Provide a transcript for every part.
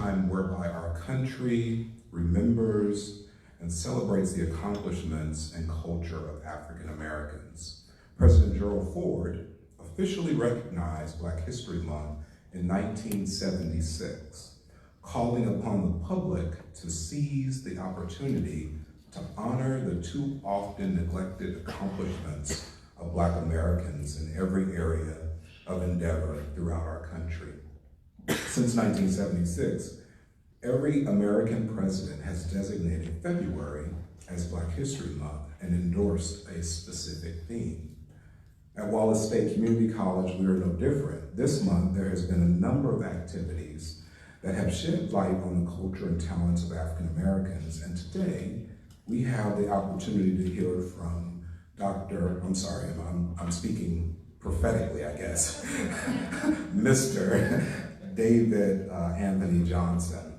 time whereby our country remembers and celebrates the accomplishments and culture of African Americans. President Gerald Ford officially recognized Black History Month in 1976, calling upon the public to seize the opportunity to honor the too often neglected accomplishments of Black Americans in every area of endeavor throughout our country. Since 1976, every American president has designated February as Black History Month and endorsed a specific theme. At Wallace State Community College, we are no different. This month, there has been a number of activities that have shed light on the culture and talents of African Americans, and today, we have the opportunity to hear from I'm speaking prophetically, I guess, Mr. David Anthony Johnson.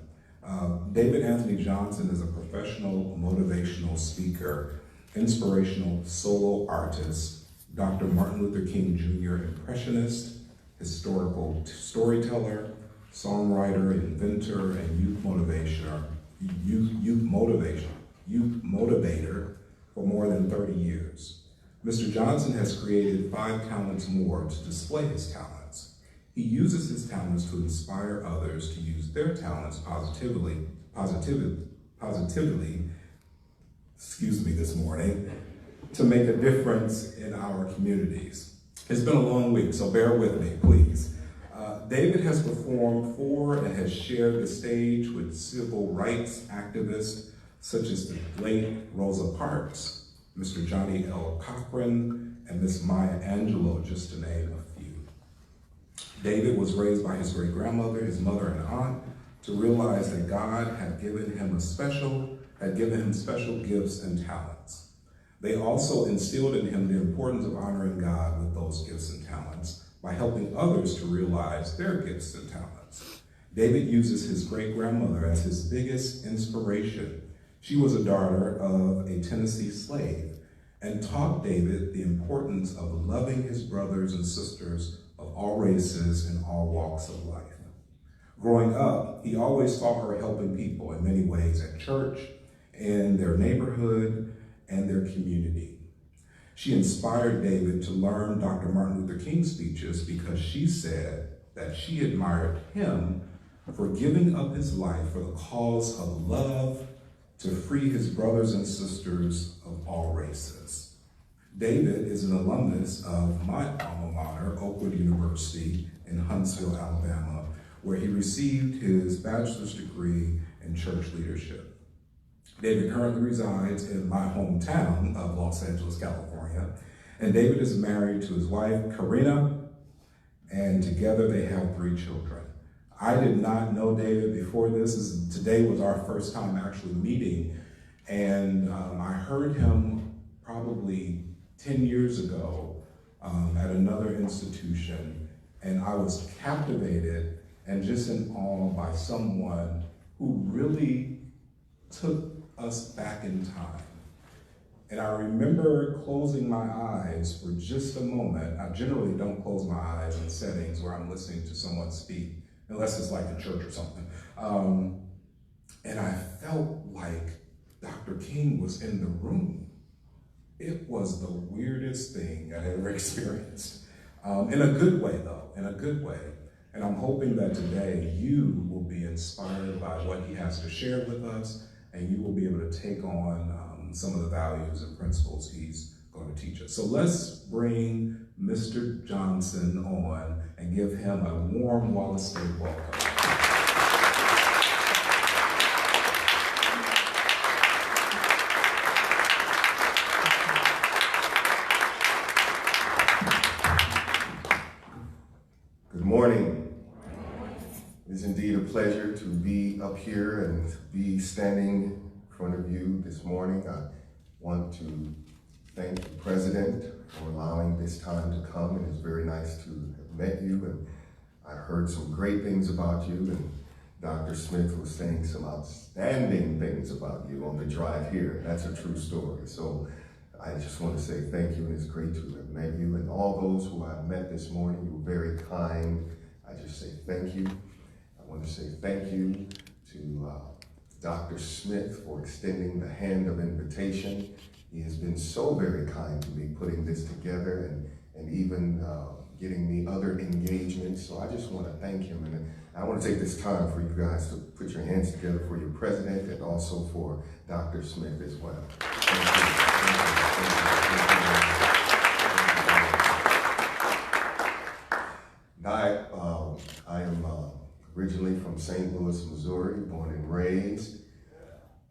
David Anthony Johnson is a professional motivational speaker, inspirational solo artist, Dr. Martin Luther King Jr. impressionist, historical storyteller, songwriter, inventor, and youth motivator for more than 30 years. Mr. Johnson has created 5 talents more to display his talents. He uses his talents to inspire others to use their talents positively, this morning, to make a difference in our communities. It's been a long week, so bear with me, please. David has performed for and has shared the stage with civil rights activists such as the late Rosa Parks, Mr. Johnny L. Cochran, and Miss Maya Angelou, just to name a few. David was raised by his great-grandmother, his mother, and aunt to realize that God had given him special gifts and talents. They also instilled in him the importance of honoring God with those gifts and talents by helping others to realize their gifts and talents. David uses his great-grandmother as his biggest inspiration. She was a daughter of a Tennessee slave and taught David the importance of loving his brothers and sisters of all races and all walks of life. Growing up, he always saw her helping people in many ways at church, in their neighborhood, and their community. She inspired David to learn Dr. Martin Luther King's speeches because she said that she admired him for giving up his life for the cause of love to free his brothers and sisters of all races. David is an alumnus of my alma mater, Oakwood University in Hanceville, Alabama, where he received his bachelor's degree in church leadership. David currently resides in my hometown of Los Angeles, California, and David is married to his wife, Karina, and together they have 3 children. I did not know David before this. Today was our first time actually meeting, and I heard him probably 10 years ago at another institution, and I was captivated and just in awe by someone who really took us back in time. And I remember closing my eyes for just a moment. I generally don't close my eyes in settings where I'm listening to someone speak, unless it's like a church or something. And I felt like Dr. King was in the room. It was the weirdest thing I ever experienced. In a good way though, in a good way. And I'm hoping that today you will be inspired by what he has to share with us, and you will be able to take on some of the values and principles he's going to teach us. So let's bring Mr. Johnson on and give him a warm Wallace State welcome. Good morning. It is indeed a pleasure to be up here and be standing in front of you this morning. I want to thank the President for allowing this time to come, and it's very nice to have met you, and I heard some great things about you, and Dr. Smith was saying some outstanding things about you on the drive here. That's a true story. So I just want to say thank you, and it's great to have met you, and all those who I've met this morning. You were very kind. I just say thank you. want to say thank you to Dr. Smith for extending the hand of invitation. He has been so very kind to me putting this together and even getting me other engagements. So I just want to thank him. And I want to take this time for you guys to put your hands together for your president and also for Dr. Smith as well. Thank you. I am originally from St. Louis, Missouri, born and raised.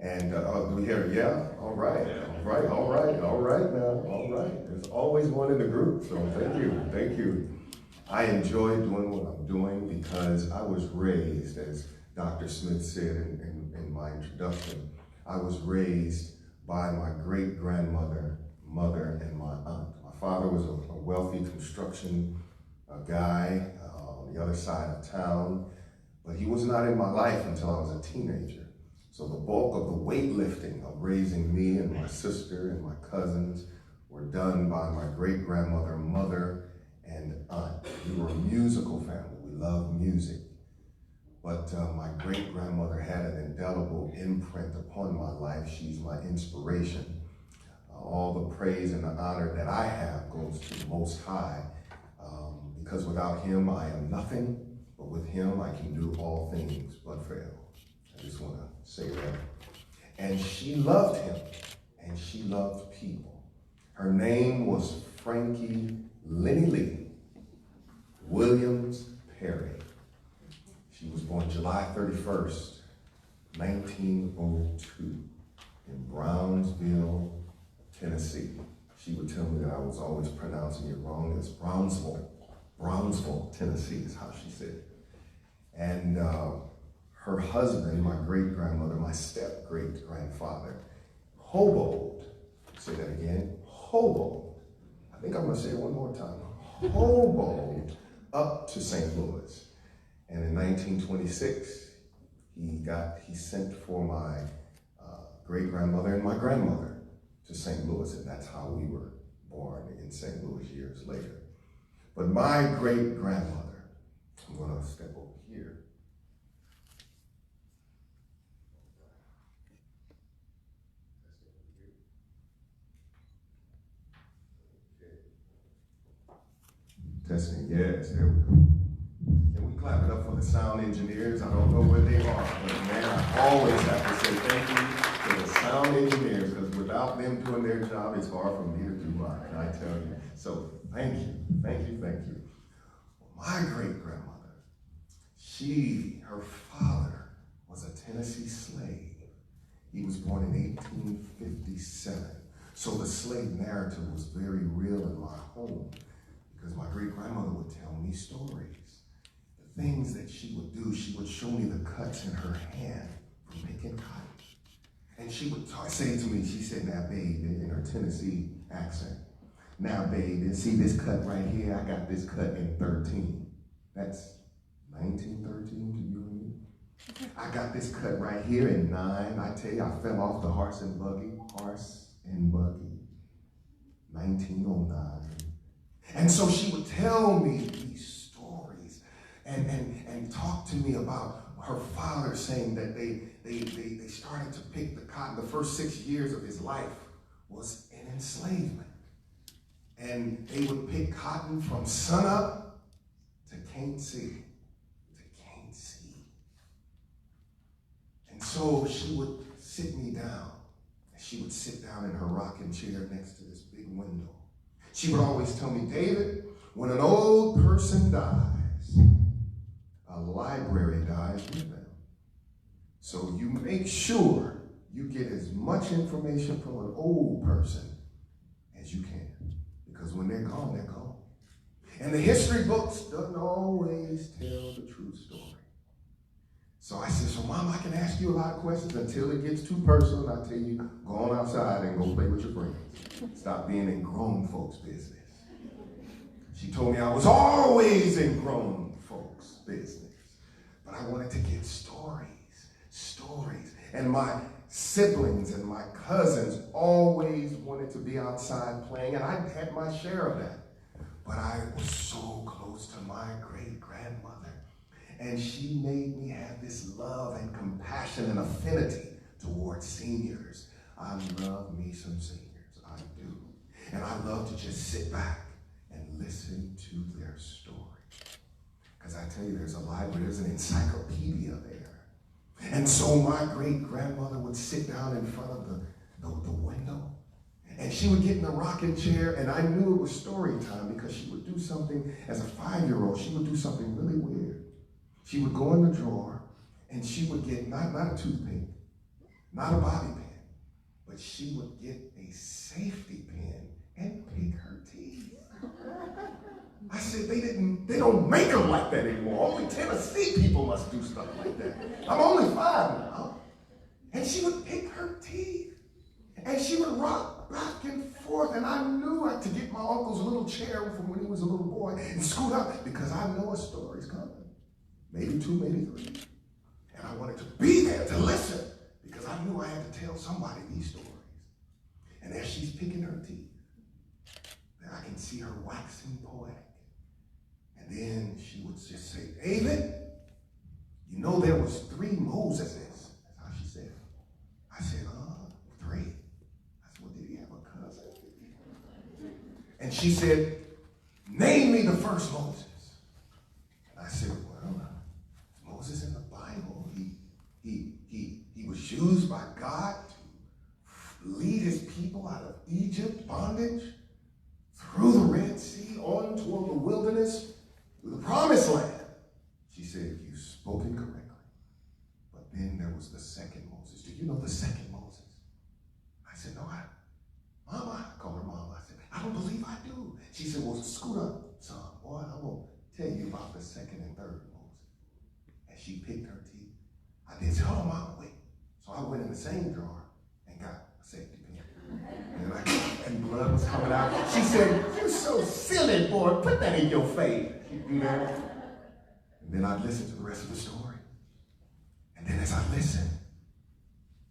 And do we hear, yeah? All right, all right now. There's always one in the group, so thank you. I enjoy doing what I'm doing because I was raised, as Dr. Smith said in my introduction, I was raised by my great-grandmother, mother, and my aunt. My father was a wealthy construction guy on the other side of town, but he was not in my life until I was a teenager. So the bulk of the weightlifting of raising me and my sister and my cousins were done by my great-grandmother, mother, and aunt. We were a musical family. We loved music. But my great-grandmother had an indelible imprint upon my life. She's my inspiration. All the praise and the honor that I have goes to the Most High, because without him I am nothing, but with him I can do all things but fail. I just want to say that. And she loved him, and she loved people. Her name was Frankie Lenny Lee Williams Perry. She was born July 31st, 1902 in Brownsville, Tennessee. She would tell me that I was always pronouncing it wrong. It's Brownsville. Brownsville, Tennessee is how she said it. And her husband, my great-grandmother, my step-great-grandfather, hoboed, say that again, hoboed. I think I'm gonna say it one more time. Hoboed up to St. Louis. And in 1926, he sent for my great-grandmother and my grandmother to St. Louis, and that's how we were born in St. Louis years later. But my great-grandmother, I'm gonna step over here. Testing, yes, there we go. Can we clap it up for the sound engineers? I don't know where they are, but man, I always have to say thank you to the sound engineers, because without them doing their job, it's hard for me to do mine, I tell you. So thank you. My great-grandmother, her father was a Tennessee slave. He was born in 1857. So the slave narrative was very real in my home, because my great-grandmother would tell me stories. The things that she would do, she would show me the cuts in her hand from picking cotton. And she would say to me, she said, now babe, in her Tennessee accent, now babe, see this cut right here? I got this cut in 13. That's 1913 to you and me. I got this cut right here in 9. I tell you, I fell off the horse and buggy, 1909. And so she would tell me these stories and talk to me about her father saying that they started to pick the cotton. The first 6 years of his life was in enslavement. And they would pick cotton from sunup to can't see. And so she would sit me down. And she would sit down in her rocking chair next to this big window. She would always tell me, David, when an old person dies, a library dies with them. So you make sure you get as much information from an old person as you can. Because when they're gone, they're gone. And the history books don't always tell the true story. So I said, so Mom, I can ask you a lot of questions until it gets too personal. I tell you, go on outside and go play with your friends. Stop being in grown folks' business. She told me I was always in grown folks' business. But I wanted to get stories. And my siblings and my cousins always wanted to be outside playing, and I had my share of that. But I was so close to my great-grandmother. And she made me have this love and compassion and affinity towards seniors. I love me some seniors, I do. And I love to just sit back and listen to their story. Because I tell you, there's a library, there's an encyclopedia there. And so my great-grandmother would sit down in front of the window, and she would get in the rocking chair, and I knew it was story time because she would do something, as a 5-year-old, she would do something really weird. She would go in the drawer, and she would get, not a toothpick, not a bobby pin, but she would get a safety pin and pick her teeth. I said, they don't make them like that anymore. Only Tennessee people must do stuff like that. I'm only 5 now. And she would pick her teeth. And she would rock back and forth. And I knew I had to get my uncle's little chair from when he was a little boy and scoot up because I know a story's coming. Maybe 2, maybe 3. And I wanted to be there to listen because I knew I had to tell somebody these stories. And as she's picking her teeth, then I can see her waxing poetic. And then she would just say, David, you know there was 3 Moseses. That's how she said it. I said, 3. I said, well, did he have a cousin? And she said, name me the first Moses. And I said, well, Moses in the Bible. He was used by God to lead his people out of Egypt, bondage, through the Red Sea, on toward the wilderness, to the promised land. She said, you've spoken correctly. But then there was the second Moses. Do you know the second Moses? I said, no, Mama, I called her Mama. I said, I don't believe I do. She said, well, scoot up, son. Boy, I will tell you about the second and third Moses. And she picked her teeth. I did say, oh, Mama, wait. So I went in the same drawer and got a safety pin. And blood was coming out. She said, you're so silly, boy. Put that in your face. You know? And then I'd listen to the rest of the story. And then as I listened,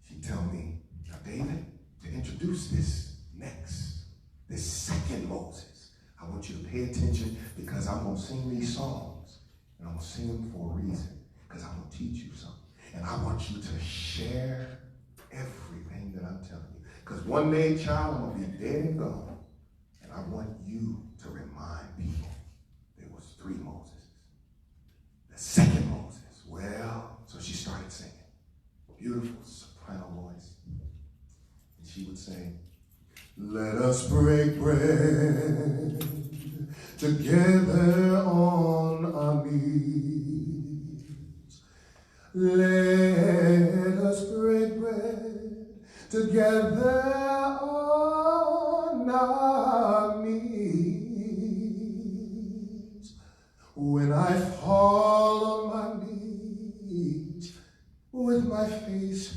she'd tell me, now, David, to introduce this second Moses, I want you to pay attention because I'm going to sing these songs. And I'm going to sing them for a reason because I'm going to teach you something. And I want you to share everything that I'm telling you. Because one day, child, I'm going to be dead and gone. And I want you to remind people there was 3 Moses. The second Moses, well, so she started singing. Beautiful soprano voice. And she would say, let us break bread together on our knees. Let us break bread together on our knees. When I fall on my knees with my face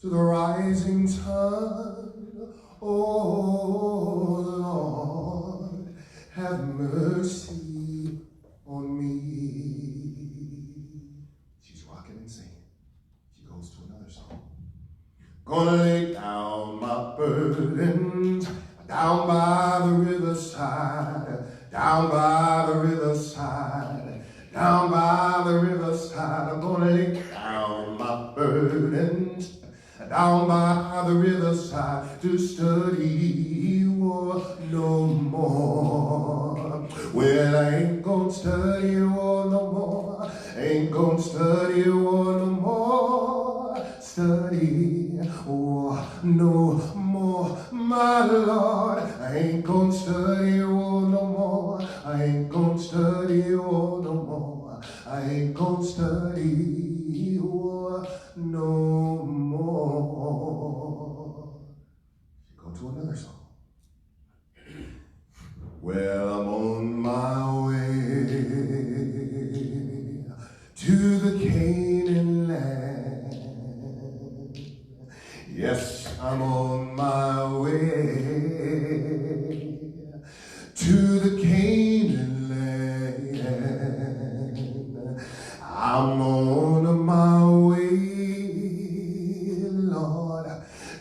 to the rising sun, oh Lord, have mercy on me. She's rocking and singing. She goes to another song. Gonna lay down my burdens down by the riverside, down by the riverside, down by the riverside. I'm gonna lay down my burdens down by the riverside to study war no more. Well, I ain't gonna study war no more. Ain't gonna study war no more. Study war no more, my Lord. I ain't gonna study war no more. I ain't gonna study war no more. I ain't gonna study war no more. Go to another song. Well, I'm on my way to the Canaan land. Yes, I'm on my way to the Canaan land. I'm on my way, Lord,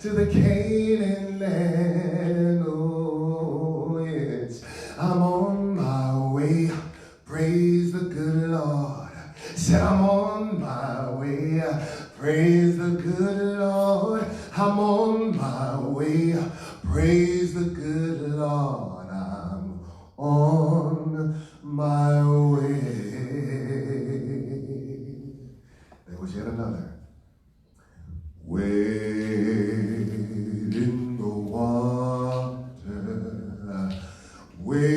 to the Canaan land. Oh, yes, I'm on my way. Praise the good Lord. Said I'm Praise the good Lord, I'm on my way. Praise the good Lord, I'm on my way. There was yet another. Wade in the water, wade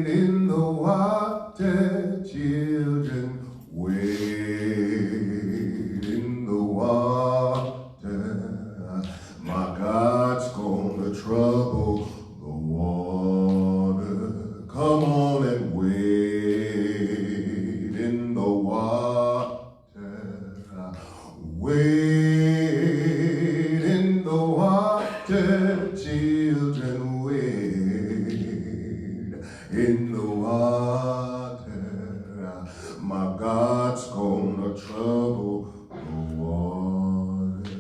in the water, children, wade in the water. My God's gonna trouble the water. Come on and wade in the water. Wade in the water, children, wade in the water. My God's gonna trouble the water.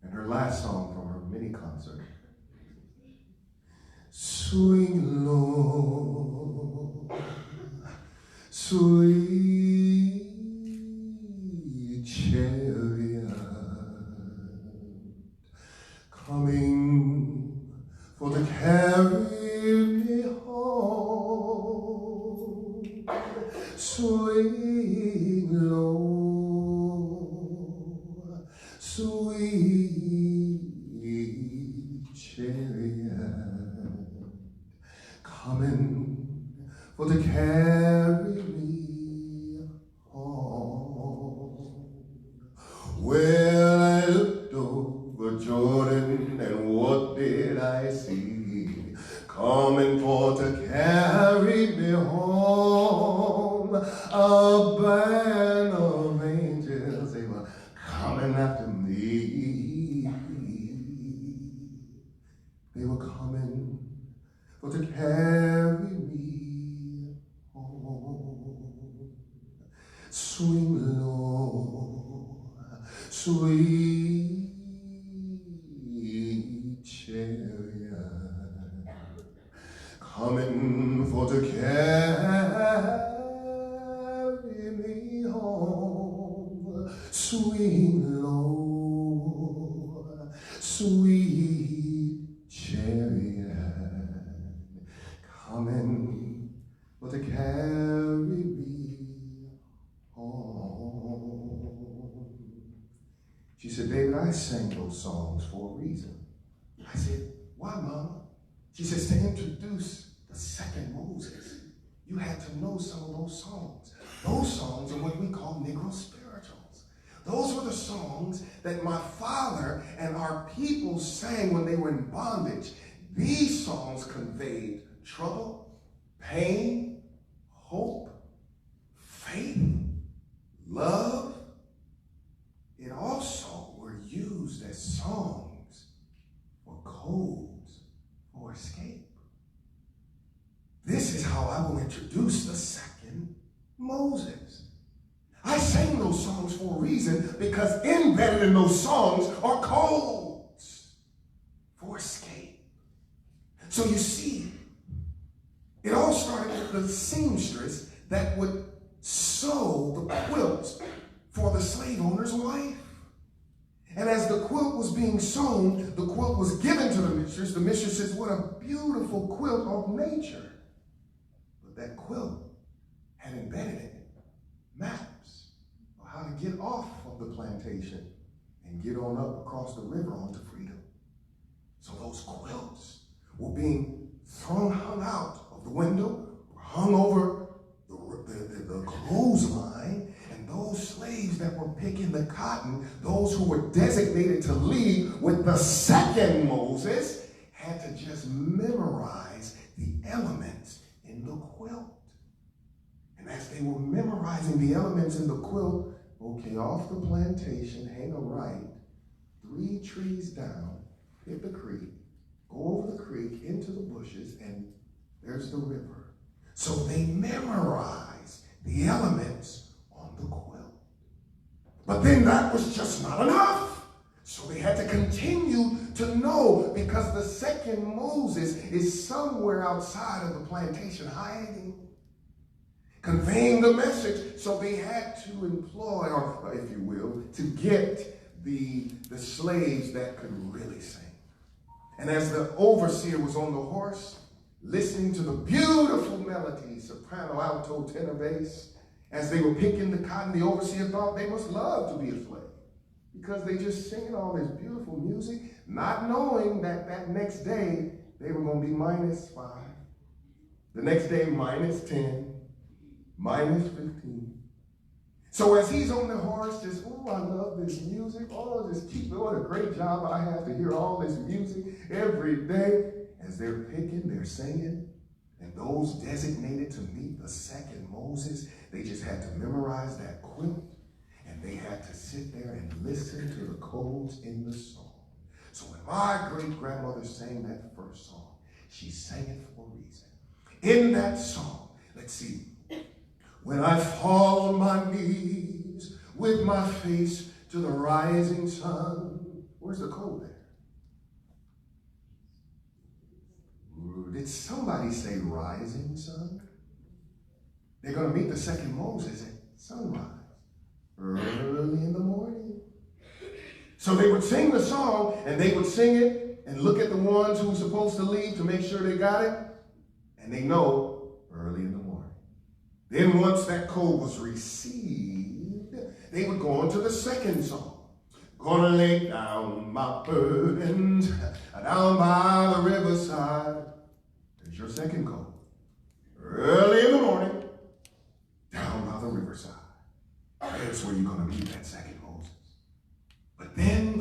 And her last song from her mini concert. Swing low, sweet chariot, coming for to carry me home. Swing low, sweet chariot, coming for to carry me home. Well, I looked over Jordan, and what did I see? Coming for to carry me home. A band of angels, they were coming after me. They were coming for to carry me home. Swing low, sweet chariot, coming for to carry me home. Swing low, sweet chariot, coming for to carry me home. She said, David, I sang those songs for a reason. I said, why, Mama? She says, to introduce the second Moses, you had to know some of those songs. Those songs are what we call Negro spirituals. Those were the songs that my father and our people sang when they were in bondage. These songs conveyed trouble, pain, hope, faith, love. It also were used as songs or codes for escape. This is how I will introduce the second Moses. I sang those songs for a reason, because embedded in those songs are codes for escape. So you see, it all started with the seamstress that would sew the quilts for the slave owner's wife. And as the quilt was being sewn, the quilt was given to the mistress. The mistress says, what a beautiful quilt of nature. But that quilt had embedded in it maps of how to get off of the plantation and get on up across the river onto freedom. So those quilts were being hung out of the window, hung over the clothesline, and those slaves that were picking the cotton, those who were designated to lead with the second Moses, had to just memorize the elements in the quilt. And as they were memorizing the elements in the quilt, okay, off the plantation, hang a right, 3 trees down, hit the creek, go over the creek into the bushes, and there's the river. So they memorized the elements on the quilt. But then that was just not enough. So they had to continue to know, because the second Moses is somewhere outside of the plantation hiding. conveying the message. So they had to employ, or if you will, to get the slaves that could really sing. And as the overseer was on the horse, listening to the beautiful melody, soprano, alto, tenor, bass, as they were picking the cotton, the overseer thought they must love to be a slave, because they just singing all this beautiful music, not knowing that that next day they were going to be -5. The next day, -10, -15. So as he's on the horse, just, oh, I love this music. Oh, just keep, what a great job I have to hear all this music every day. As they're picking, they're singing. And those designated to meet the second Moses, they just had to memorize that quilt. And they had to sit there and listen to the codes in the song. So when my great-grandmother sang that first song, she sang it for a reason. In that song, let's see. When I fall on my knees with my face to the rising sun. Where's the code there? Did somebody say rising sun? They're going to meet the second Moses at sunrise, early in the morning. So they would sing the song, and they would sing it and look at the ones who were supposed to leave to make sure they got it. And they know early in the morning. Then once that code was received, they would go on to the second song. Gonna lay down my burdens down by the riverside. There's your second code. Early in the morning, down by the riverside. That's where you're gonna meet that second Moses. But then,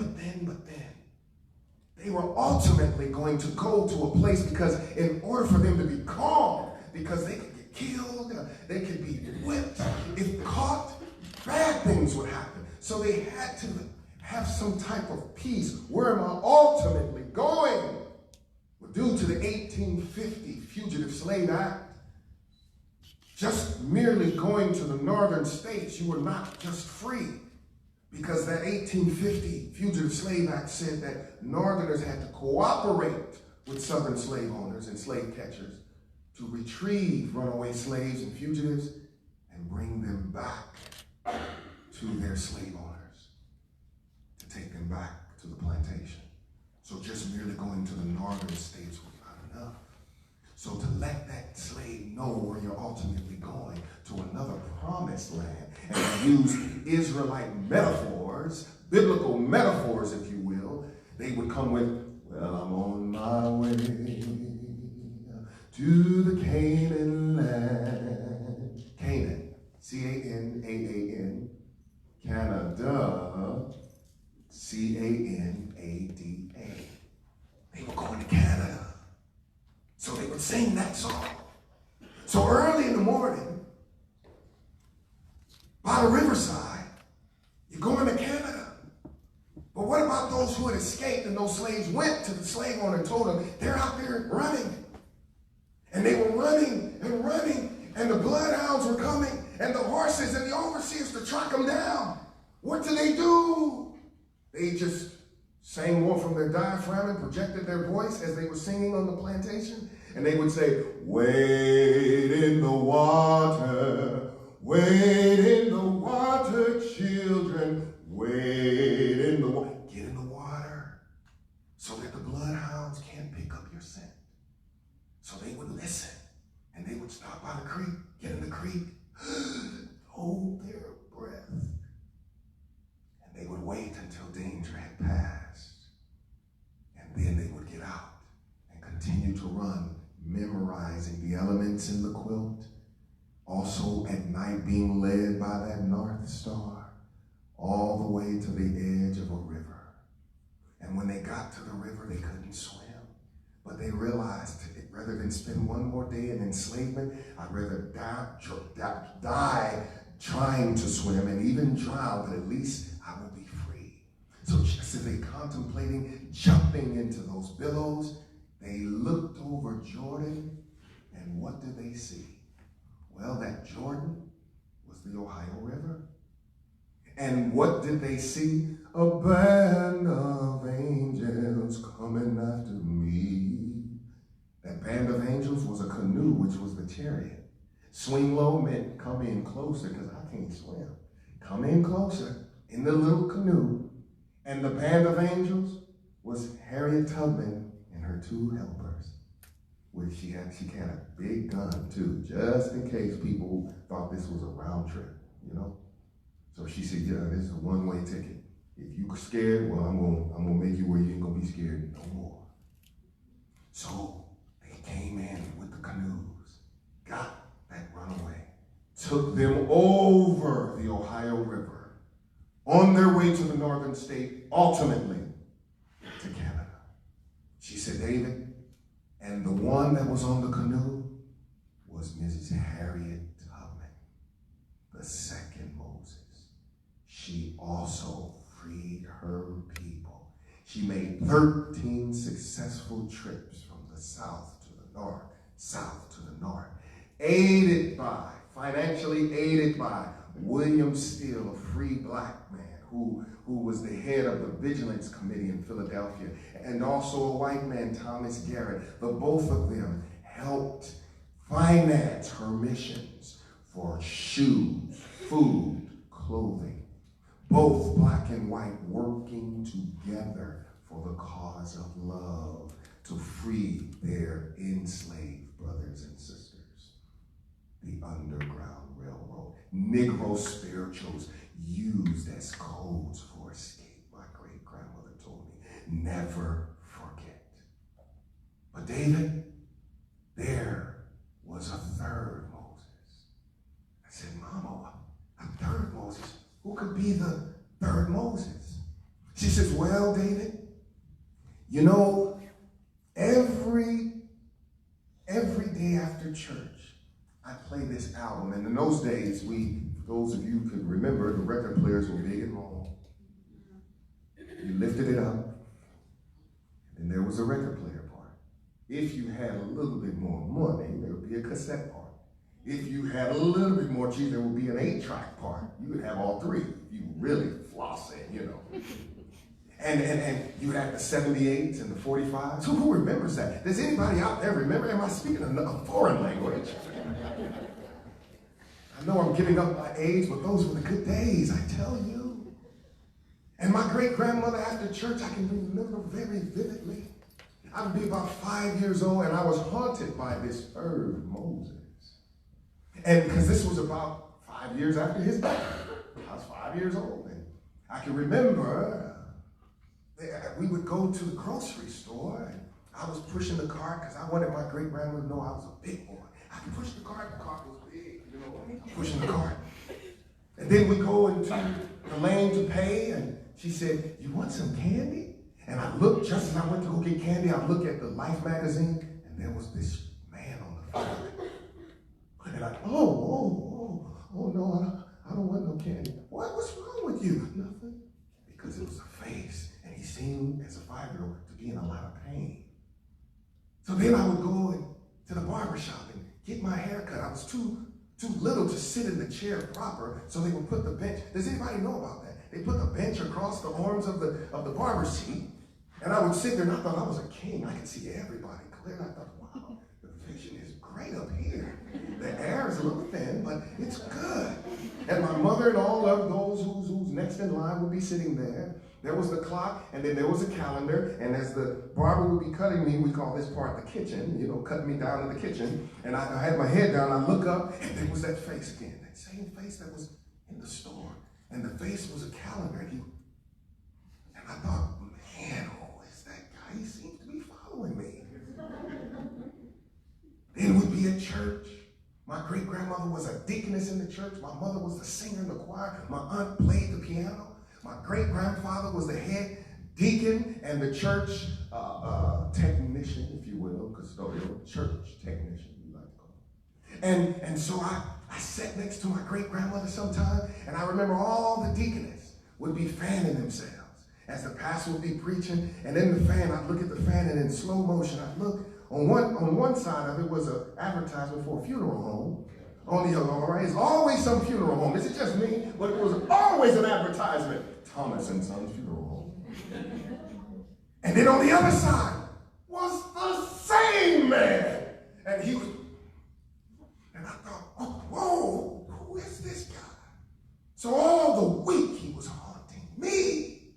they were ultimately going to go to a place, because in order for them to be calm, because they could get killed, they could be whipped. If caught, bad things would happen. So they had to have some type of peace. Where am I ultimately going? Well, due to the 1850 Fugitive Slave Act, just merely going to the northern states, you were not just free. Because that 1850 Fugitive Slave Act said that northerners had to cooperate with southern slave owners and slave catchers to retrieve runaway slaves and fugitives and bring them back to their slave owners, to take them back to the plantation. So just merely going to the northern states was not enough. So to let that slave know where you're ultimately going, to another promised land, and to use Israelite metaphors, biblical metaphors, if you will, they would come with, well, I'm on my way to the Canaan land. Canaan, C-A-N-A-A-N, Canada, C-A-N-A-D-A. They were going to Canada. So they would sing that song. So early in the morning, by the riverside, you're going to Canada. But what about those who had escaped and those slaves went to the slave owner and told them they're out there running? And they were running and running, and the bloodhounds were coming, and the horses and the overseers to track them down. What do? They just sang more from their diaphragm and projected their voice as they were singing on the plantation. And they would say, wade in the water, children, wade in the water. Get in the water so that the bloodhounds can't pick up your scent. So they would listen, and they would stop by the creek, get in the creek, hold their breath. And they would wait until danger had passed. And then they would get out and continue to run, memorizing the elements in the quilt. Also at night being led by that North Star all the way to the edge of a river. And when they got to the river, they couldn't swim. But they realized that rather than spend one more day in enslavement, I'd rather die trying to swim and even drown, but at least I will be free. So just as they contemplating jumping into those billows, they looked over Jordan, and what did they see? Well, that Jordan was the Ohio River. And what did they see? A band of angels coming after me. That band of angels was a canoe, which was the chariot. Swing low meant come in closer because I can't swim. Come in closer in the little canoe. And the band of angels was Harriet Tubman and her 2 helpers. Which she had a big gun too, just in case people thought this was a round trip, you know? So she said, yeah, this is a one-way ticket. If you scared, well, I'm gonna make you where you ain't gonna be scared no more. So they came in with the canoes, got that runaway, took them over the Ohio River, on their way to the northern state, ultimately to Canada. She said, David, and the one that was on the canoe was Mrs. Harriet Tubman, the second Moses. She also freed her people. She made 13 successful trips from the south to the north, financially aided by William Steele, a free black man who was the head of the Vigilance Committee in Philadelphia, and also a white man, Thomas Garrett. The both of them helped finance her missions for shoes, food, clothing. Both black and white working together for the cause of love to free their enslaved brothers and sisters. The Underground Railroad, Negro spirituals used as codes for escape. My great-grandmother told me, never forget. But David, there was a third Moses. I said, Mama, a third Moses? Who could be the third Moses? She says, well, David, you know, every day after church, I play this album. And in those days, those of you could remember, the record players were big and long. You lifted it up, and there was a record player part. If you had a little bit more money, there would be a cassette part. If you had a little bit more cheese, there would be an 8-track part. You would have all 3. You really flossing, you know. And you had the 78s and the 45s. Who remembers that? Does anybody out there remember? Am I speaking a foreign language? I know I'm giving up my age, but those were the good days, I tell you. And my great-grandmother after church, I can remember very vividly. I would be about 5 years old, and I was haunted by this third Moses. And because this was about 5 years after his death. I was 5 years old, and I can remember we would go to the grocery store, and I was pushing the cart because I wanted my great-grandmother to know I was a big boy. I could push the cart was big, you know, pushing the cart. And then we go into the lane to pay, and she said, you want some candy? And I looked, just as I went to go get candy, I looked at the Life magazine, and there was this man on the front. And I, oh no, I don't want no candy. What's wrong with you? Nothing. Because it was a face, and he seemed, as a 5-year-old, to be in a lot of pain. So then I would go to the barber shop and get my hair cut. I was too little to sit in the chair proper, so they would put the bench. Does anybody know about that? They put the bench across the arms of the barber seat, and I would sit there, and I thought I was a king. I could see everybody clear. I thought, wow, the vision is great up here. The air is a little thin, but it's good. And my mother and all of those who's next in line would be sitting there. There was the clock, and then there was a calendar, and as the barber would be cutting me, we call this part the kitchen, you know, cutting me down in the kitchen, and I had my head down, I look up, and there was that face again, that same face that was in the store, and the face was a calendar, and I thought, man, who is that guy? He seems to be following me. Then we'd be at church. My great-grandmother was a deaconess in the church. My mother was the singer in the choir. My aunt played the piano. My great-grandfather was the head deacon and the church technician, if you will, custodial church technician, we like to call it. And so I sat next to my great-grandmother sometime, and I remember all the deaconess would be fanning themselves as the pastor would be preaching, and in the fan, I'd look at the fan, and in slow motion, I'd look. On one side of it was an advertisement for a funeral home. On the other, all right, it's always some funeral home. Is it just me? But it was always an advertisement. Thomas and Sons Funeral Home. And then on the other side was the same man. And I thought, So all the week he was haunting me.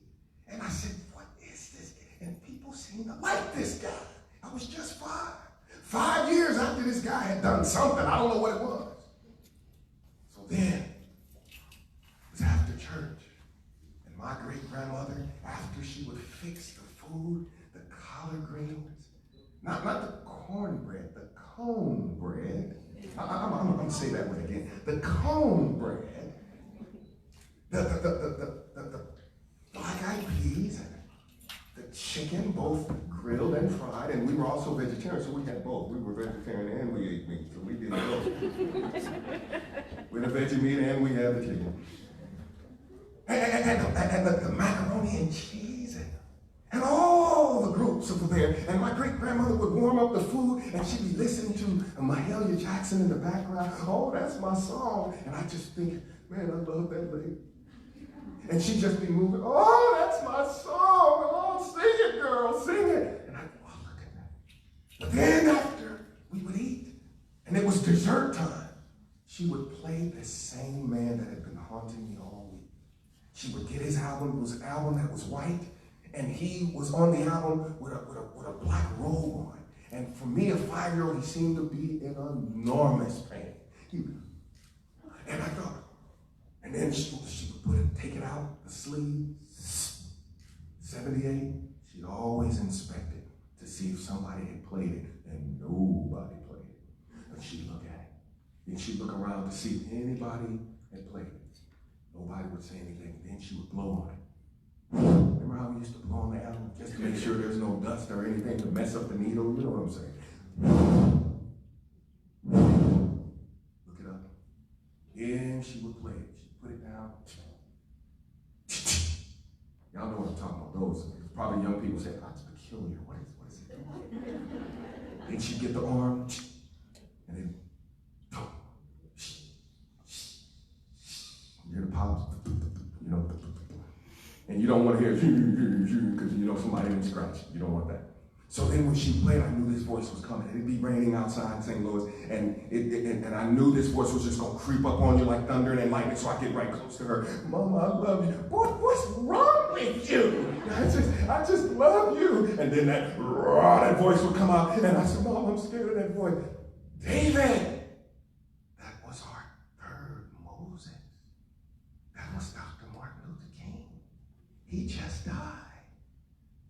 And I said, what is this? And people seem to like this guy. I was just 5. 5 years after this guy had done something, I don't know what it was. So then, it was after church. And my great-grandmother, after she would fix the food, the collard greens, not the cornbread, the cone bread. I'm going to say that word again. The cone bread, the black-eyed peas, the chicken, both grilled and fried, and we were also vegetarian, so we had both. We were vegetarian and we ate meat, so we did both. We had the veggie meat and we had the chicken. And the macaroni and cheese, and all the groups over there. And my great-grandmother would warm up the food, and she'd be listening to Mahalia Jackson in the background. Oh, that's my song. And I just think, man, I love that lady. And she'd just be moving, oh, that's my song. Oh, sing it, girl, sing it. And I'd go, oh, look at that. But then after we would eat, and it was dessert time, she would play the same man that had been haunting me all week. She would get his album. It was an album that was white, and he was on the album with a black robe on. And for me, a 5-year-old, he seemed to be in enormous pain. And I thought, and then she would take it out, the sleeve, 78, she'd always inspect it to see if somebody had played it, and nobody played it. But she'd look at it. Then she'd look around to see if anybody had played it. Nobody would say anything. Then she would blow on it. Remember how we used to blow on the album just to make sure there's no dust or anything to mess up the needle? You know what I'm saying? Look it up. Then she would play it. She'd put it down. Y'all know what I'm talking about. Those probably young people say, "That's peculiar. What is it?" Then she'd get the arm, and then you hear the pops, you know, and you don't want to hear because you know somebody didn't scratch. You don't want that. So then when she played, I knew this voice was coming. It'd be raining outside in St. Louis, and I knew this voice was just going to creep up on you like thunder and lightning, so I get right close to her. Mama, I love you. Boy, what's wrong with you? I just love you. And then that voice would come out, and I said, Mom, I'm scared of that voice. David! That was our third Moses. That was Dr. Martin Luther King. He just died.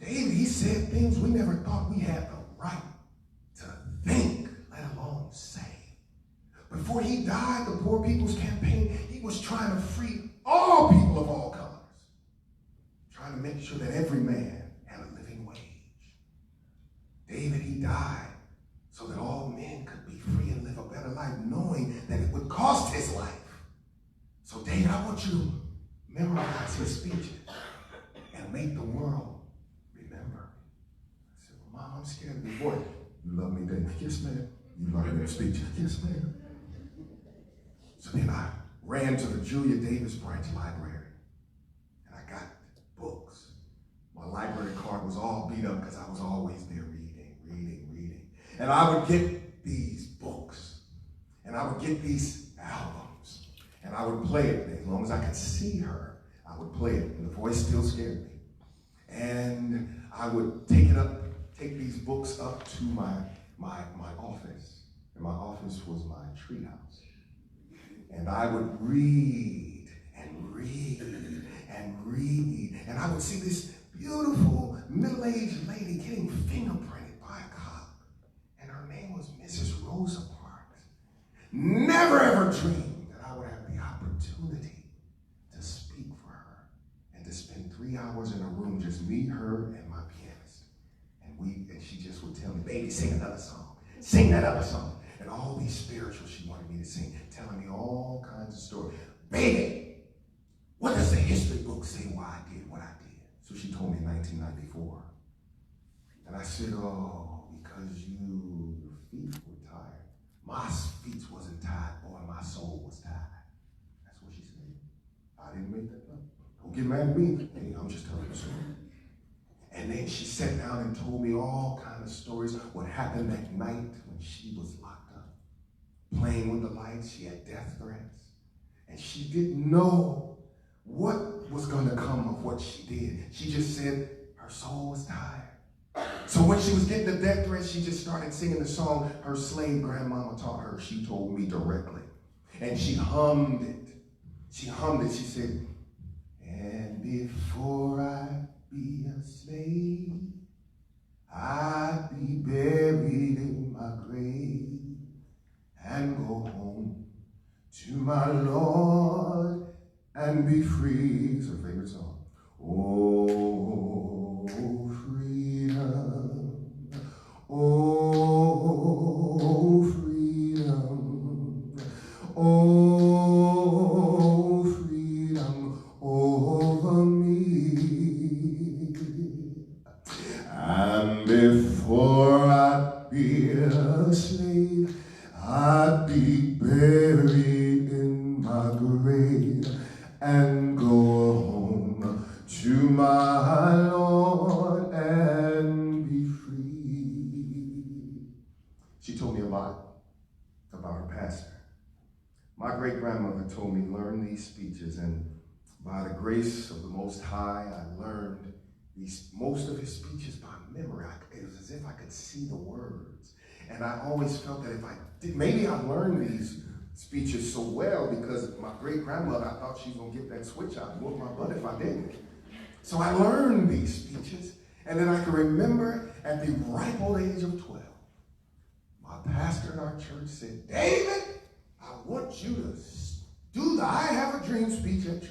David, he said things we never thought we had the right to think, let alone say. Before he died, the Poor People's Campaign, he was trying to free all people of all colors. Trying to make sure that every man had a living wage. David, he died so that all men could be free and live a better life, knowing that it would cost his life. So David, I want you to memorize his speeches and make the world remember. I said, well, Mom, I'm scared of your voice. You love me, David? Yes, ma'am. You love me in speech? Yes, ma'am. So then I ran to the Julia Davis Branch Library, and I got books. My library card was all beat up because I was always there reading. And I would get these books, and I would get these albums, and I would play it. As long as I could see her, I would play it, and the voice still scared me. And I would take these books up to my office, and my office was my treehouse. And I would read, and I would see this beautiful middle-aged lady getting fingerprinted by a cop, and her name was Mrs. Rosa Parks. Never ever dreamed that I would have the opportunity to speak for her and to spend 3 hours in a room, just me, her, and my pianist. And she just would tell me, baby, sing another song. Sing that other song. And all these spirituals she wanted me to sing, telling me all kinds of stories. Baby, what does the history book say why I did what I did? So she told me in 1994. And I said, oh, because your feet were tired. My feet wasn't tired, boy, my soul was tired. That's what she said. I didn't make that up. Don't get mad at me. Hey, I'm just telling the story. And then she sat down and told me all kinds of stories, what happened that night when she was locked up. Playing with the lights, she had death threats. And she didn't know what was going to come of what she did. She just said her soul was tired. So when she was getting the death threat, she just started singing the song her slave grandmama taught her. She told me directly. And she hummed it. She hummed it. She said, and before I be a slave, I'd be buried in my grave and go home to my Lord and be free. It's her favorite song. Oh, freedom. Oh, freedom. Oh, freedom over me. And before I'd be a slave, I'd be buried in my grave and go home to my Lord and be free. She told me a lot about her pastor. My great-grandmother told me, learn these speeches, and by the grace of the Most High, I learned most of his speeches by memory. It was as if I could see the words. And I always felt that if I did, maybe I learned these speeches so well because my great-grandmother, I thought she was going to get that switch out and whoop my butt if I didn't. So I learned these speeches, and then I can remember at the ripe old age of 12, my pastor in our church said, David, I want you to do the I Have a Dream speech at church.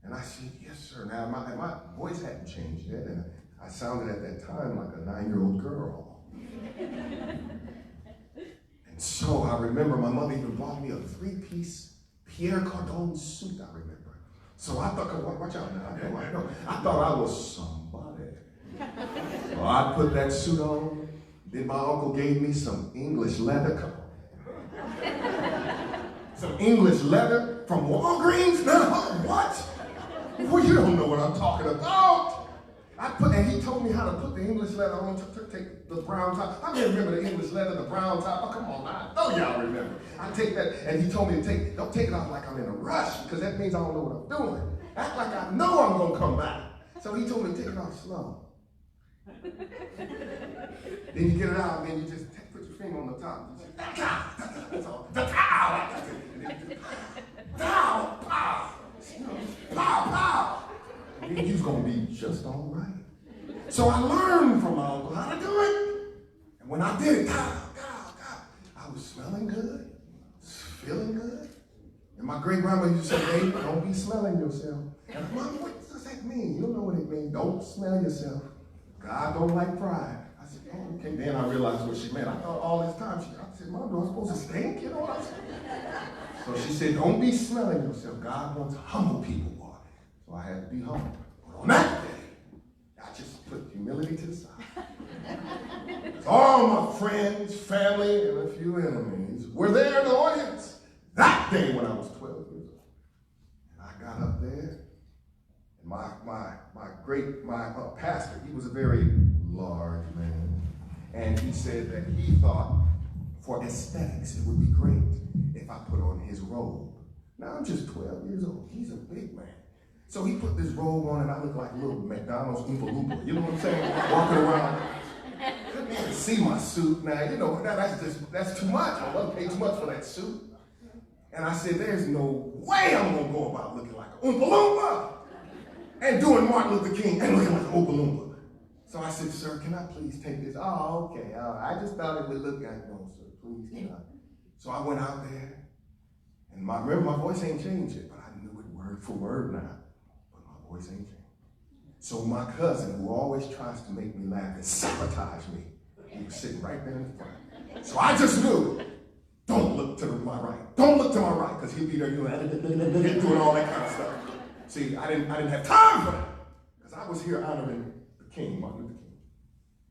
And I said, yes, sir. Now, my voice hadn't changed yet, and I sounded at that time like a 9-year-old girl. And so I remember my mother even bought me a 3-piece Pierre Cardin suit, I remember. So I thought, watch out now, I know. I thought I was somebody. So I put that suit on. Then my uncle gave me some English leather. Some English leather from Walgreens? No, what? Well, you don't know what I'm talking about. And he told me how to put the English leather on, to take the brown top. I remember the English leather, the brown top. Oh, come on now. Oh, y'all remember. I take that, and he told me to don't take it off like I'm in a rush, because that means I don't know what I'm doing. Act like I know I'm going to come back. So he told me to take it off slow. Then you get it out, and then you just put your finger on the top. You say, that's all. The towel. Pow, pow. Pow, pow. And he's going to be just all right. So I learned from my uncle how to do it. And when I did it, I was smelling good, feeling good. And my great-grandma used to say, hey, don't be smelling yourself. And I'm like, what does that mean? You don't know what it means. Don't smell yourself. God don't like pride. I said, oh, okay. Then I realized what she meant. I thought all this time, I said, Mom, do I supposed to stink? You know what I'm saying? So she said, don't be smelling yourself. God wants humble people, boy. So I had to be humble. But on that day, I just put humility to the side. All my friends, family, and a few enemies were there in the audience that day when I was 12 years old. And I got up there, and my pastor, he was a very large man, and he said that he thought for aesthetics it would be great if I put on his robe. Now I'm just 12 years old. He's a big man. So he put this robe on and I look like a little McDonald's Oompa Loompa. You know what I'm saying? Walking around. Couldn't even see my suit. Now, you know, that's too much. I wasn't paid too much for that suit. And I said, there's no way I'm going to go about looking like an Oompa Loompa and doing Martin Luther King and looking like an Oompa Loompa. So I said, sir, can I please take this? Oh, okay. I just thought it would look like, no, sir, please, can I? So I went out there, and remember, my voice ain't changed yet, but I knew it word for word now. But my voice ain't changed. So my cousin, who always tries to make me laugh and sabotage me, he was sitting right there in the front. So I just knew, don't look to my right. Don't look to my right, because he'll be there doing all that kind of stuff. See, I didn't have time for that, because I was here honoring the King, Martin Luther King.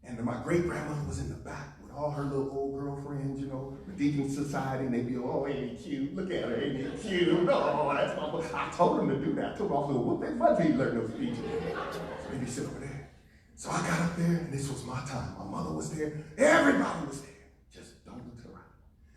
And then my great-grandmother was in the back with all her little old girlfriends, you know, the Deacon Society, and they'd be, oh, ain't he cute? Look at her, ain't he cute? Oh, that's my boy. I told him to do that. I told him I was going to whoop that butt till he learned those speeches. So he'd be sitting over there. So I got up there, and this was my time. My mother was there. Everybody was there. Just don't look to the right.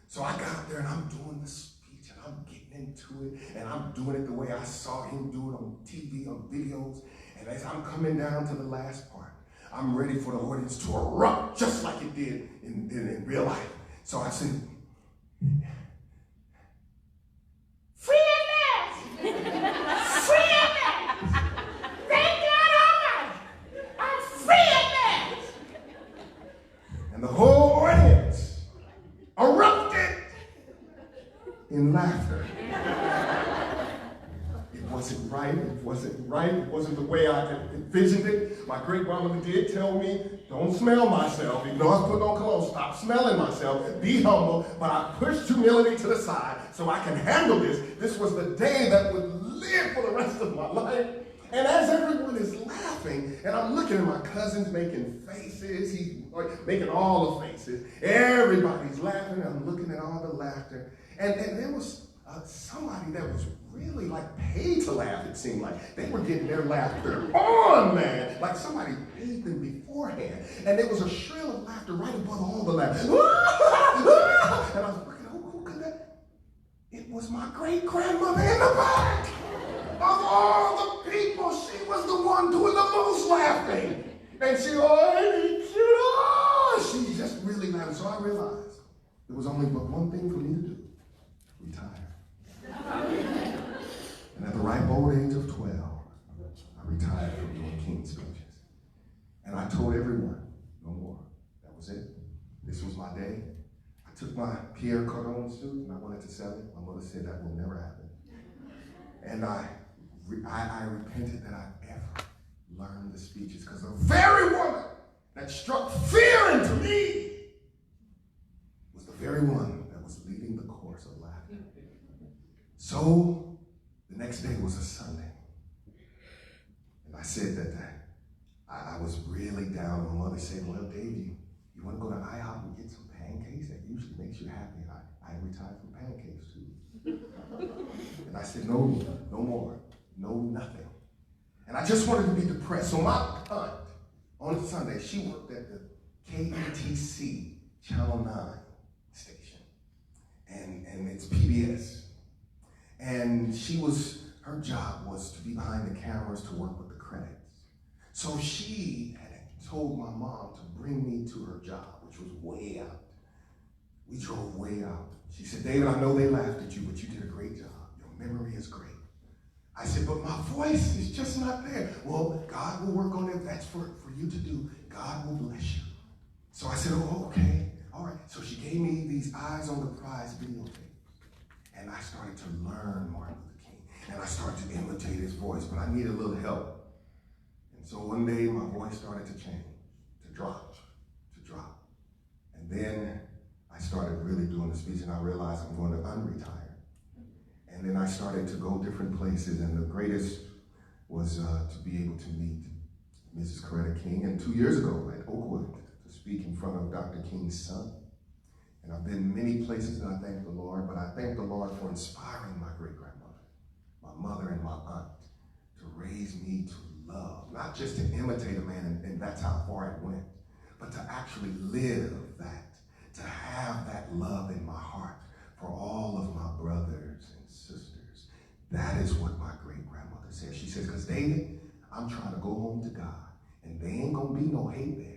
So I got up there, and I'm doing the speech, and I'm getting into it, and I'm doing it the way I saw him do it on TV, on videos. And as I'm coming down to the last part, I'm ready for the audience to erupt just like it did in real life. So I said, free at last! Free at last! Thank God Almighty! I'm free at last! And the whole audience erupted in laughter. It wasn't right, it wasn't the way I had envisioned it. My great grandmother did tell me, don't smell myself, even though I was putting on clothes, stop smelling myself, be humble, but I pushed humility to the side so I can handle this. This was the day that would live for the rest of my life. And as everyone is laughing, and I'm looking at my cousins making faces, he's making all the faces, everybody's laughing, I'm looking at all the laughter, and there was somebody that was really like paid to laugh, it seemed like. They were getting their laughter on, man. Like somebody paid them beforehand. And there was a shrill of laughter right above all the laughter. And I was looking, who could that? It was my great-grandmother in the back. Of all the people, she was the one doing the most laughing. And she, she's just really laughing. So I realized there was only but one thing for me to do. Retire. And at the ripe old age of 12, I retired from doing King speeches. And I told everyone, no more. That was it. This was my day. I took my Pierre Cardone suit and I wanted to sell it. My mother said that will never happen. And I repented that I ever learned the speeches, because the very woman that struck fear into me was the very one that was leading the course of laughter. So the next day was a Sunday. And I said that I was really down. My mother said, well, Dave, you want to go to IHOP and get some pancakes? That usually makes you happy. I retired from pancakes too. And I said, no more. No, nothing. And I just wanted to be depressed. So my aunt, on Sunday, she worked at the KETC Channel 9 station. And it's PBS. And her job was to be behind the cameras to work with the credits. So she had told my mom to bring me to her job, which was way out. We drove way out. She said, David, I know they laughed at you, but you did a great job. Your memory is great. I said, but my voice is just not there. Well, God will work on it. That's for you to do. God will bless you. So I said, oh, okay. All right. So she gave me these Eyes on the Prize videotapes. And I started to learn Martin Luther King. And I started to imitate his voice, but I needed a little help. And so one day my voice started to change, to drop. And then I started really doing the speech, and I realized I'm going to unretire. And then I started to go different places, and the greatest was to be able to meet Mrs. Coretta King, and 2 years ago at Oakwood to speak in front of Dr. King's son. And I've been many places, and I thank the Lord, but I thank the Lord for inspiring my great-grandmother, my mother, and my aunt to raise me to love, not just to imitate a man, and that's how far it went, but to actually live that, to have that love in my heart for all of my brothers and sisters. That is what my great-grandmother said. She says, because David, I'm trying to go home to God, and there ain't going to be no hate there.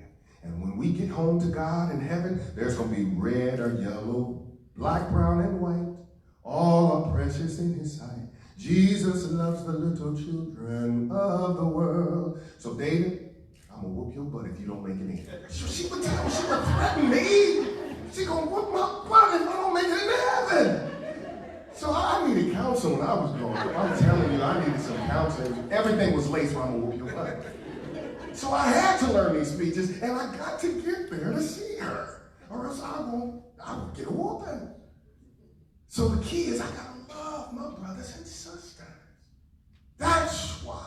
And when we get home to God in heaven, there's going to be red or yellow, black, brown, and white. All are precious in his sight. Jesus loves the little children of the world. So David, I'm going to whoop your butt if you don't make it in. So she would threaten me. She going to whoop my butt if I don't make it into heaven. So I needed counsel when I was growing up. I'm telling you, I needed some counseling. Everything was laced when I'm going to whoop your butt. So I had to learn these speeches, and I got to get there to see her, or else I would get a whooping. So the key is I gotta love my brothers and sisters. That's why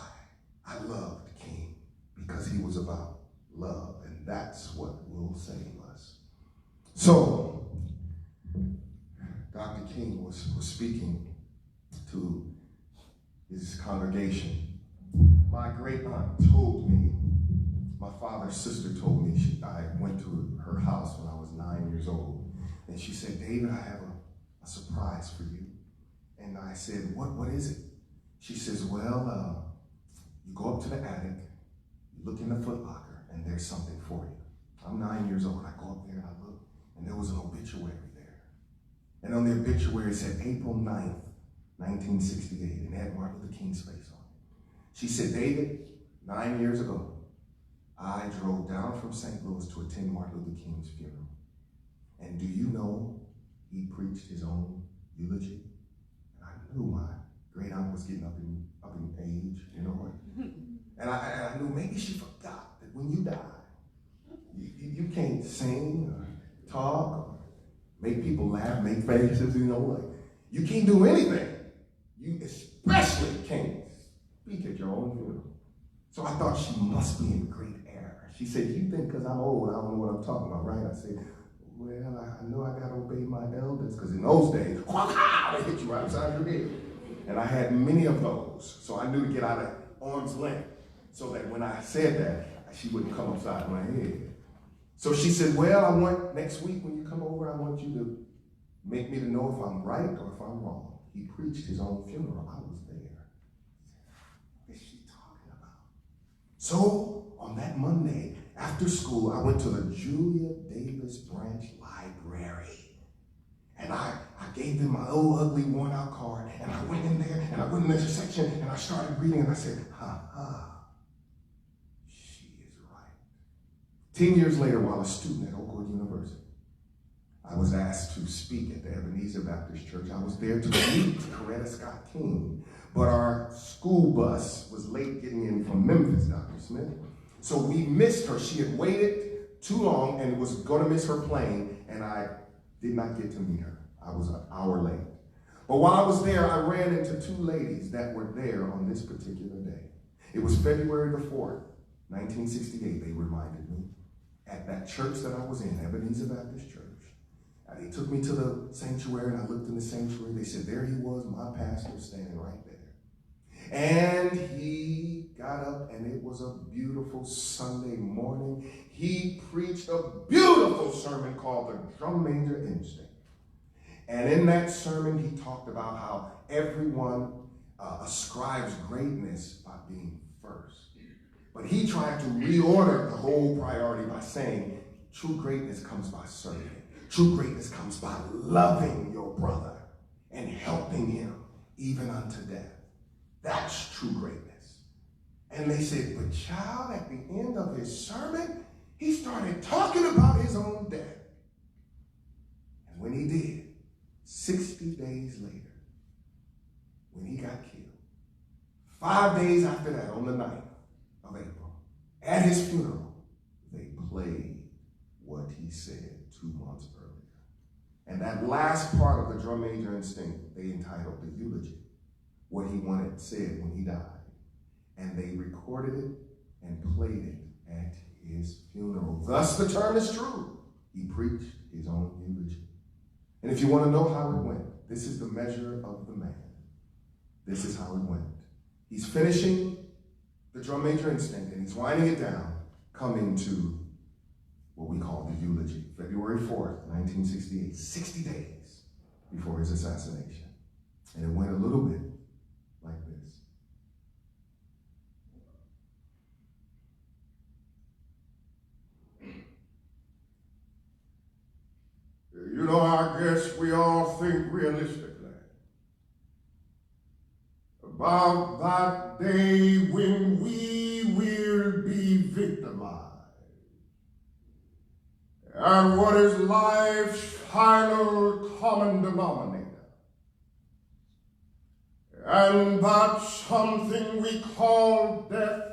I love the King, because he was about love, and that's what will save us. So Dr. King was speaking to his congregation. My great aunt told me, my father's sister told me, I went to her house when I was 9 years old, and she said, David, I have a surprise for you. And I said, what is it? She says, well, you go up to the attic, you look in the Foot Locker, and there's something for you. I'm 9 years old. I go up there and I look, and there was an obituary there. And on the obituary it said April 9th, 1968, and it had Martin Luther King's face on it. She said, David, 9 years ago, I drove down from St. Louis to attend Martin Luther King's funeral. And do you know he preached his own eulogy? And I knew my great aunt was getting up in age, you know. And I knew maybe she forgot that when you die, you can't sing or talk or make people laugh, make faces, you know, like you can't do anything. You especially can't speak at your own funeral. So I thought she must be in great error. She said, you think because I'm old, I don't know what I'm talking about, right? I said, well, I know I got to obey my elders, because in those days, they hit you right upside your head. And I had many of those, so I knew to get out of arm's length so that when I said that, she wouldn't come upside my head. So she said, well, I want next week when you come over, I want you to make me to know if I'm right or if I'm wrong. He preached his own funeral. I was there. What is she talking about? So on that Monday, after school, I went to the Julia Davis Branch Library. And I gave them my old ugly worn out card, and I went in there, and I went in the section, and I started reading, and I said, she is right. 10 years later, while a student at Oakwood University, I was asked to speak at the Ebenezer Baptist Church. I was there to meet Coretta Scott King, but our school bus was late getting in from Memphis, Dr. Smith. So we missed her. She had waited too long and was going to miss her plane, and I did not get to meet her. I was an hour late. But while I was there, I ran into two ladies that were there on this particular day. It was February the 4th, 1968, they reminded me, at that church that I was in, Ebenezer Baptist Church. They took me to the sanctuary, and I looked in the sanctuary. They said, there he was, my pastor, standing right there. And he got up, and it was a beautiful Sunday morning. He preached a beautiful sermon called The Drum Major Instinct. And in that sermon, he talked about how everyone ascribes greatness by being first. But he tried to reorder the whole priority by saying, true greatness comes by serving. True greatness comes by loving your brother and helping him even unto death. That's true greatness. And they said, but child, at the end of his sermon, he started talking about his own death. And when he did, 60 days later, when he got killed, 5 days after that, on the 9th of April, at his funeral, they played what he said 2 months earlier. And that last part of the Drum Major Instinct, they entitled The Eulogy, what he said when he died. And they recorded it and played it at his funeral. Thus the term is true. He preached his own eulogy. And if you want to know how it went, this is the measure of the man. This is how it went. He's finishing the Drum Major Instinct, and he's winding it down, coming to what we call the eulogy. February 4th, 1968, 60 days before his assassination. And it went a little bit like this. You know, I guess we all think realistically about that day when we will be victimized. And what is life's final common denominator? And that's something we call death.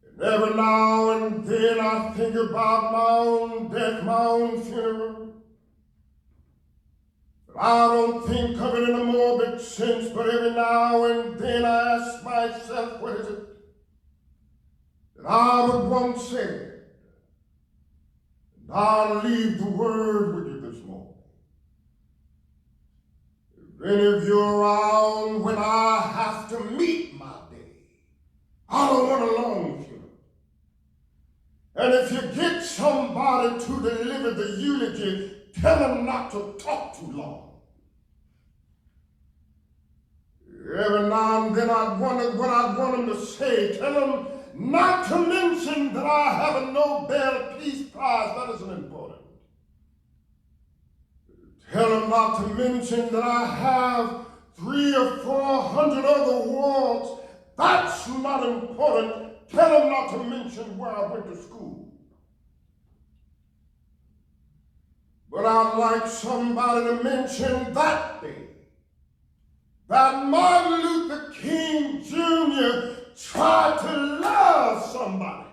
And every now and then I think about my own death, my own funeral. But I don't think of it in a morbid sense, but every now and then I ask myself, what is it that I would once say? And I'll leave the word with you this morning. If any of you are around when I have to meet my day, I don't want a long funeral. And if you get somebody to deliver the eulogy, tell them not to talk too long. Every now and then I'd wonder what I'd want him to say. Tell him not to mention that I have a Nobel Peace Prize. That isn't important. Tell him not to mention that I have 300 or 400 other awards. That's not important. Tell him not to mention where I went to school. But I'd like somebody to mention that day that Martin Luther King Jr. tried to love somebody.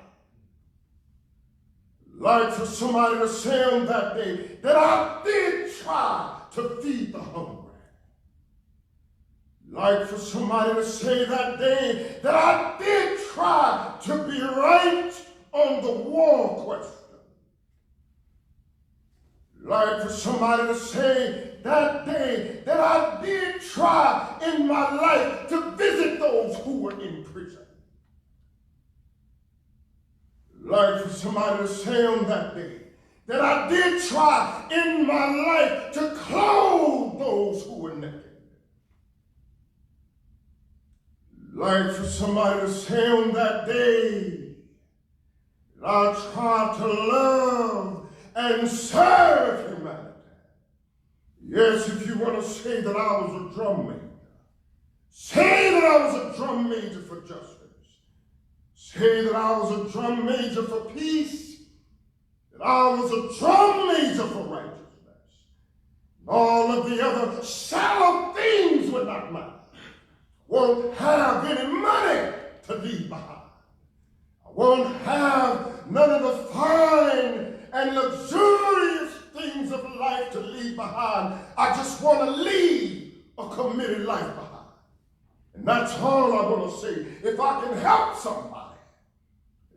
Like for somebody to say on that day that I did try to feed the hungry. Like for somebody to say that day that I did try to be right on the war question. Like for somebody to say that day that I did try in my life to visit those who were in prison. Like for somebody to say on that day that I did try in my life to clothe those who were naked. Like for somebody to say on that day that I tried to love and serve humanity. Yes, if you want to say that I was a drum major, say that I was a drum major for justice. Say that I was a drum major for peace, that I was a drum major for righteousness. And all of the other shallow things would not matter. Won't have any money to leave behind. I won't have none of the fine and luxurious things of life to leave behind. I just want to leave a committed life behind. And that's all I want to say. If I can help somebody,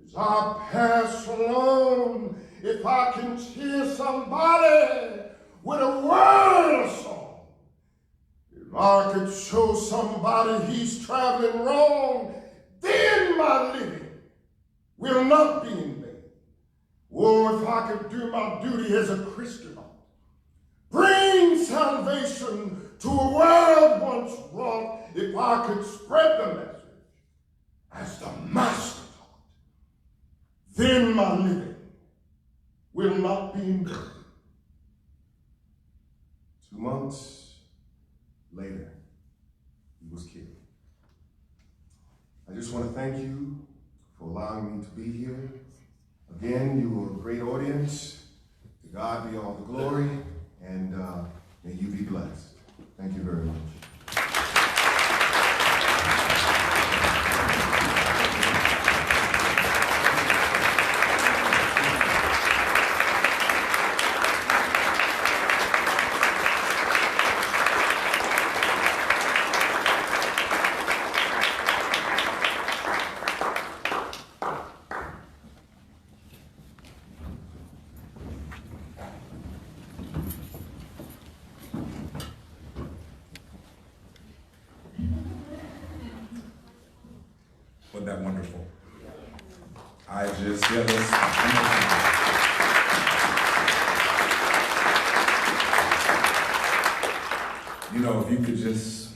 as I pass along, if I can cheer somebody with a word of song, if I could show somebody he's traveling wrong, then my living will not be in vain. Or if I could do my duty as a Christian, bring salvation to a world once wrong, if I could spread the message as the Master taught, then my living will not be in vain. 2 months later, he was killed. I just want to thank you for allowing me to be here. Again, you were a great audience. To God be all the glory, and may you be blessed. Thank you very much. Wasn't that wonderful? I just, yeah, you know, if you could just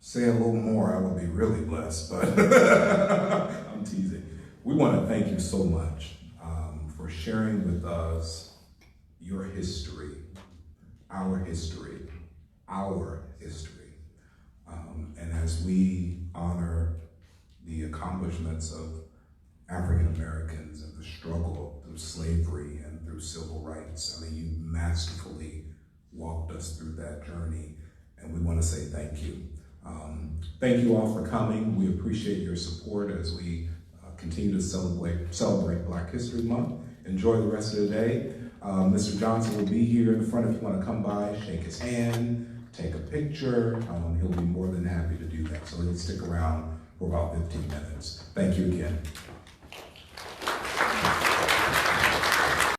say a little more, I would be really blessed, but I'm teasing. We want to thank you so much for sharing with us your history, our history, our history. And as we honor the accomplishments of African Americans and the struggle through slavery and through civil rights, I mean, you masterfully walked us through that journey, and we want to say thank you. Thank you all for coming. We appreciate your support as we continue to celebrate Black History Month. Enjoy the rest of the day. Mr. Johnson will be here in the front if you want to come by, shake his hand, take a picture. He'll be more than happy to do that. So he'll stick around for about 15 minutes. Thank you again.